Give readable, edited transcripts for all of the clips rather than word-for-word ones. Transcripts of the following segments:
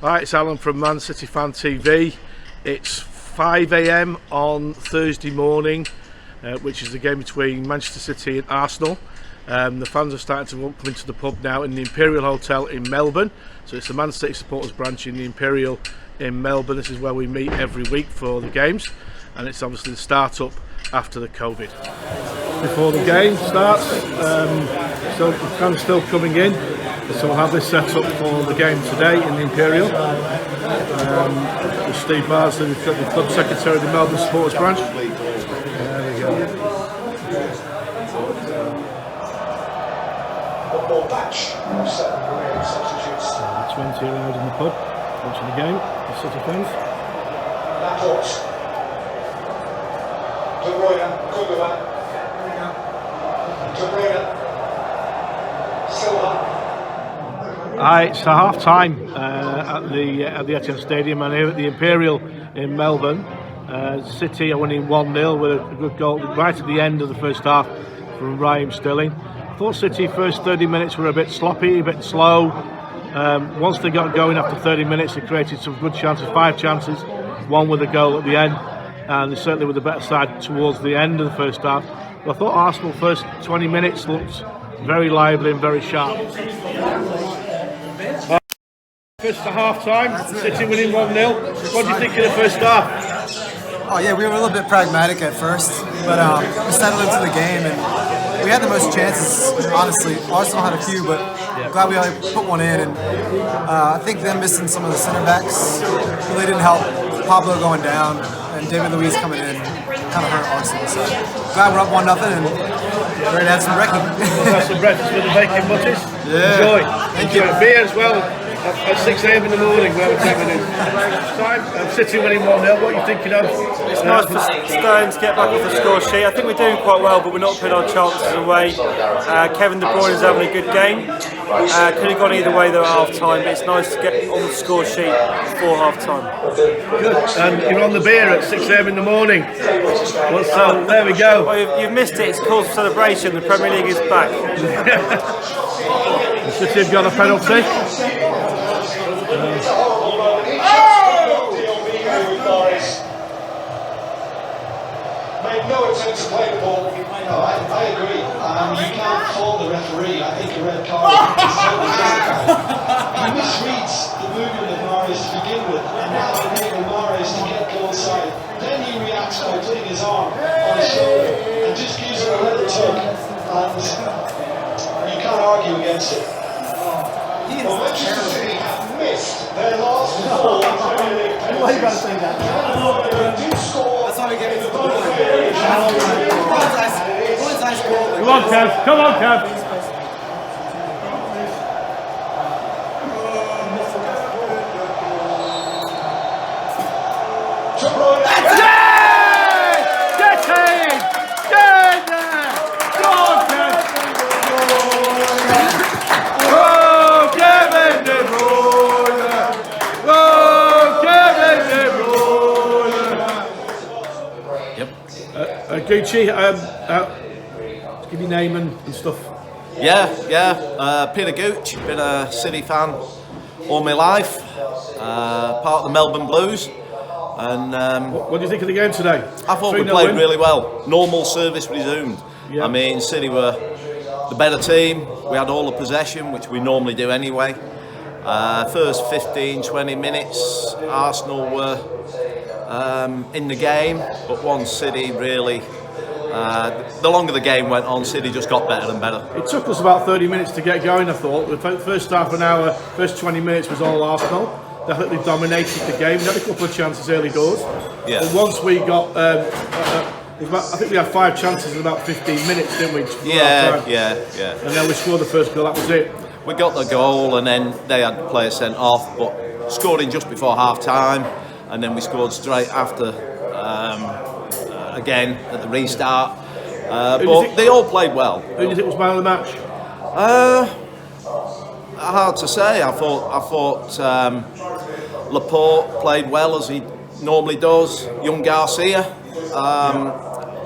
Hi, it's Alan from Man City Fan TV. It's 5 AM on Thursday morning, which is the game between Manchester City and Arsenal. The fans are starting to come into the pub now in the Imperial Hotel in Melbourne. So it's the Man City supporters branch in the Imperial in Melbourne. This is where we meet every week for the games, and it's obviously the start-up after the COVID. Before the game starts, so the fans still coming in. So we'll have this set up for the game today in the Imperial. With Steve Barsley, the club secretary of the Melbourne Supporters Branch. There we go. The 20 around in the pub, watching the game, the City fans. Hi, it's half time at the Etihad Stadium and here at the Imperial in Melbourne. City are winning 1-0 with a good goal right at the end of the first half from Raheem Sterling. I thought City first 30 minutes were a bit sloppy, a bit slow. Once they got going after 30 minutes, they created some good chances, 5 chances, one with a goal at the end, and certainly with the better side towards the end of the first half. But I thought Arsenal first 20 minutes looked very lively and very sharp. First to half time, City winning 1-0. What do you think of the first half? Oh yeah, we were a little bit pragmatic at first, but we settled into the game and we had the most chances, honestly. Arsenal had a few, but glad we only put one in. And I think them missing some of the center backs really didn't help. Pablo going down and David Luiz coming in kind of hurt Arsenal. So glad we're up 1-0 and ready to have some brekkie. We'll have some breakfast with the bacon butties. Yeah. Enjoy. Thank you. Beer as well. At 6 AM in the morning, where we're coming in. Time, City winning 1-0. What are you thinking of? It's nice for Sterling to get back off the score sheet. I think we're doing quite well, but we're not putting our chances away. Kevin De Bruyne is having a good game. Could have gone either way though at half time, but it's nice to get on the score sheet before half time. Good. And you're on the beer at 6 AM in the morning. So there we go. Well, you've missed it. It's cause for celebration. The Premier League is back. City have got a penalty. Made no attempt to play the ball. No, I agree. You can't fault the referee. I think a red card is totally justified. He misreads the movement of Mahrez to begin with, and now enable Mahrez to get goal side. Then he reacts by putting his arm on his shoulder and just gives him a little tug, and you can't argue against it. Well, Manchester City have missed their last 4 Premier League penalties. Why you gotta say that? They do score. That's how we get into the ball. Come on, Kev. Come on, Kev. That's it! Get in! Get in there! Go on, Kev! Oh, Kevin De Bruyne! Oh, Kevin De Bruyne! Yep. Gucci, give your name and stuff. Peter Gooch, been a City fan all my life, part of the Melbourne Blues. And what do you think of the game today? I thought we played really well. Normal service resumed. Yeah. I mean, City were the better team. We had all the possession, which we normally do anyway. First 15-20 minutes, Arsenal were in the game, but once City really, the longer the game went on, City just got better and better. It took us about 30 minutes to get going, I thought. The first half an hour, first 20 minutes was all Arsenal. They dominated the game. We had a couple of chances early doors. Yeah. But once we got, I think we had 5 chances in about 15 minutes, didn't we? Yeah. And then we scored the first goal, that was it. We got the goal and then they had the player sent off, but scored in just before half time, and then we scored straight after again at the restart. But they all played well. Who do you think was man of the match? Hard to say. I thought Laporte played well as he normally does. Young Garcia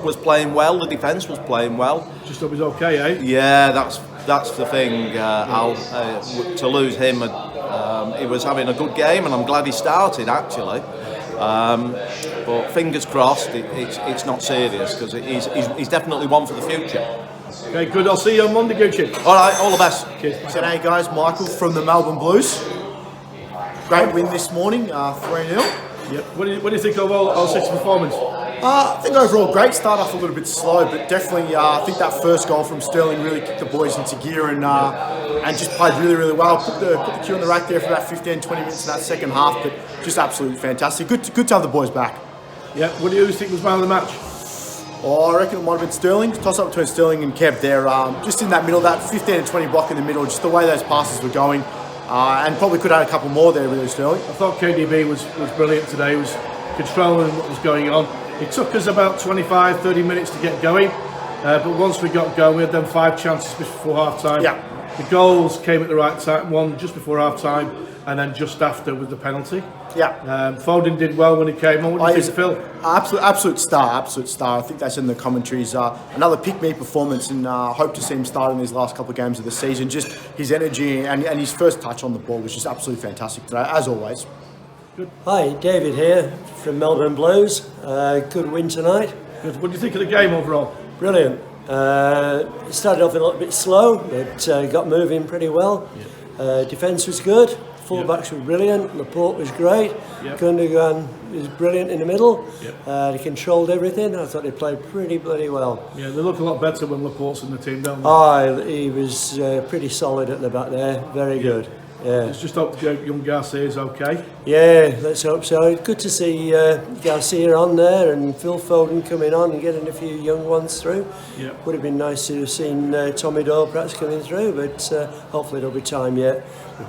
was playing well. The defence was playing well. Just thought it was okay, eh? Yeah, that's the thing. To lose him He was having a good game, and I'm glad he started actually. But fingers crossed, it's not serious, because he's definitely one for the future. Okay, good. I'll see you on Monday, Gucci. All right, all the best. Cheers. G'day guys, Michael from the Melbourne Blues. Great win this morning, 3-0. Yep. What do you think of all six performance? I think overall great. Start off a little bit slow, but definitely I think that first goal from Sterling really kicked the boys into gear and just played really, really well. Put the cue on the rack there for about 15-20 minutes in that second half, but just absolutely fantastic. Good to have the boys back. Yeah. What do you think was man of the match? Oh, I reckon it might have been Sterling. Toss up between Sterling and Kev there, just in that middle, that 15 to 20 block in the middle, just the way those passes were going, and probably could have had a couple more there, really, Sterling. I thought KDB was brilliant today. He was controlling what was going on. It took us about 25-30 minutes to get going, but once we got going, we had them 5 chances before half time. Yeah. The goals came at the right time, one just before half time, and then just after with the penalty. Yeah. Foden did well when he came on. What do you think, Phil? Absolute star. I think that's in the commentaries. Another pick-me performance, and hope to see him start in these last couple of games of the season. Just his energy and his first touch on the ball was just absolutely fantastic today, as always. Good. Hi, David here from Melbourne Blues. Good win tonight. Good. What do you think of the game overall? Brilliant. It started off a little bit slow, but got moving pretty well. Yeah. Defence was good. Fullbacks were brilliant. Laporte was great. Yep. Gundogan was brilliant in the middle. Yep. They controlled everything. I thought they played pretty bloody well. Yeah, they look a lot better when Laporte's in the team, don't they? Oh, he was pretty solid at the back there. Very good. Yeah. Let's just hope young Garcia is okay. Yeah, let's hope so. Good to see Garcia on there and Phil Foden coming on and getting a few young ones through. Yeah. Would have been nice to have seen Tommy Doyle perhaps coming through, but hopefully there'll be time yet.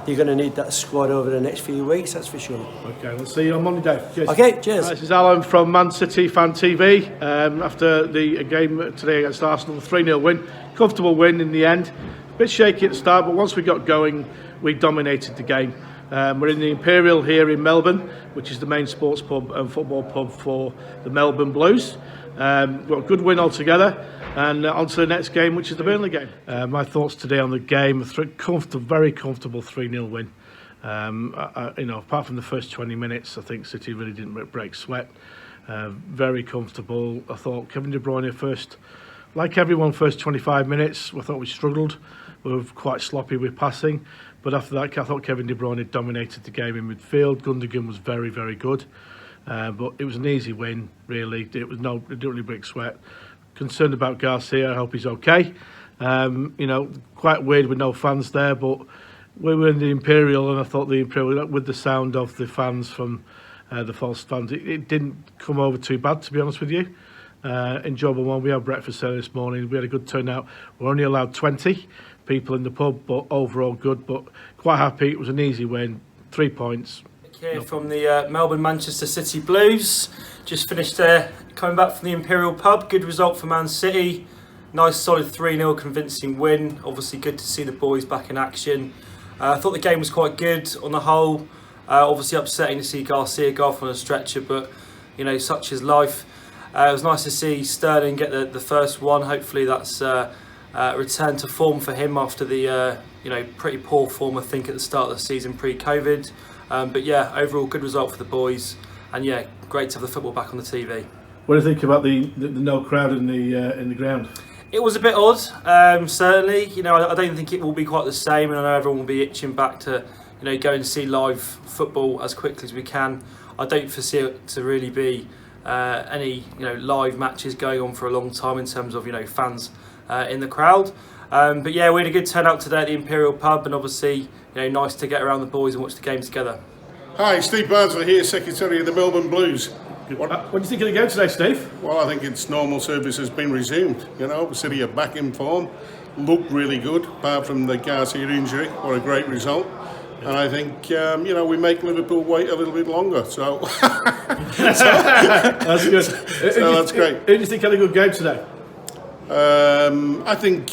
You're going to need that squad over the next few weeks, that's for sure. Okay, we'll see you on Monday, Dave. Cheers. Okay, cheers. This is Alan from Man City Fan TV. After the game today against Arsenal, 3-0 win. Comfortable win in the end. A bit shaky at the start, but once we got going, we dominated the game. We're in the Imperial here in Melbourne, which is the main sports pub and football pub for the Melbourne Blues. We've got a good win altogether, and on to the next game, which is the Burnley game. My thoughts today on the game: very comfortable 3-0 win. Apart from the first 20 minutes, I think City really didn't break sweat. Very comfortable. I thought Kevin De Bruyne first 25 minutes, I thought we struggled. We were quite sloppy with passing. But after that, I thought Kevin De Bruyne had dominated the game in midfield. Gundogan was very, very good. But it was an easy win, really. It didn't really break sweat. Concerned about Garcia. I hope he's okay. Quite weird with no fans there, but we were in the Imperial, and I thought the Imperial, with the sound of the fans from the false fans, it didn't come over too bad, to be honest with you. Enjoyable one. We had breakfast there this morning. We had a good turnout. We're only allowed 20 people in the pub, but overall good. But quite happy. It was an easy win. 3 points. Here from the Melbourne Manchester City Blues. Just finished there, coming back from the Imperial pub. Good result for Man City. Nice solid 3-0 convincing win. Obviously good to see the boys back in action. I thought the game was quite good on the whole. Obviously upsetting to see Garcia go off on a stretcher, but such is life. It was nice to see Sterling get the first one. Hopefully that's return to form for him after the pretty poor form, I think, at the start of the season pre-COVID. But yeah, overall good result for the boys, and yeah, great to have the football back on the TV. What do you think about the no crowd in the ground? It was a bit odd, certainly. I don't think it will be quite the same, and I know everyone will be itching back to go and see live football as quickly as we can. I don't foresee it to really be any live matches going on for a long time in terms of fans in the crowd. But yeah, we had a good turnout today at the Imperial pub, and obviously nice to get around the boys and watch the game together. Hi, Steve Barnsley here, Secretary of the Melbourne Blues. What do you think of the game today, Steve? Well, I think its normal service has been resumed. City are back in form, looked really good, apart from the Garcia injury. What a great result. And I think, we make Liverpool wait a little bit longer, so... That's good. So that's great. Who do you think had a good game today? I think,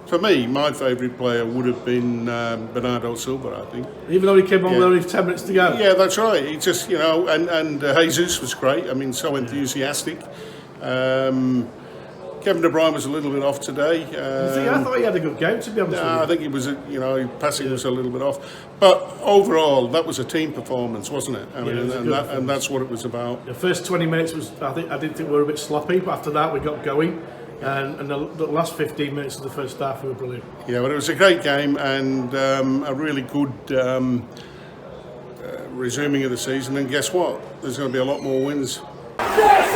for me, my favourite player would have been Bernardo Silva, I think. Even though he came on with only 10 minutes to go? Yeah, that's right. He just, and Jesus was great. I mean, so enthusiastic. Kevin De Bruyne was a little bit off today. I thought he had a good game, to be honest with you. I think he was, passing was a little bit off. But overall, that was a team performance, wasn't it? I mean, and that's what it was about. The first 20 minutes was, I didn't think we were a bit sloppy, but after that we got going. And the last 15 minutes of the first half we were brilliant. Yeah, but it was a great game and a really good resuming of the season. And guess what? There's going to be a lot more wins. Yes!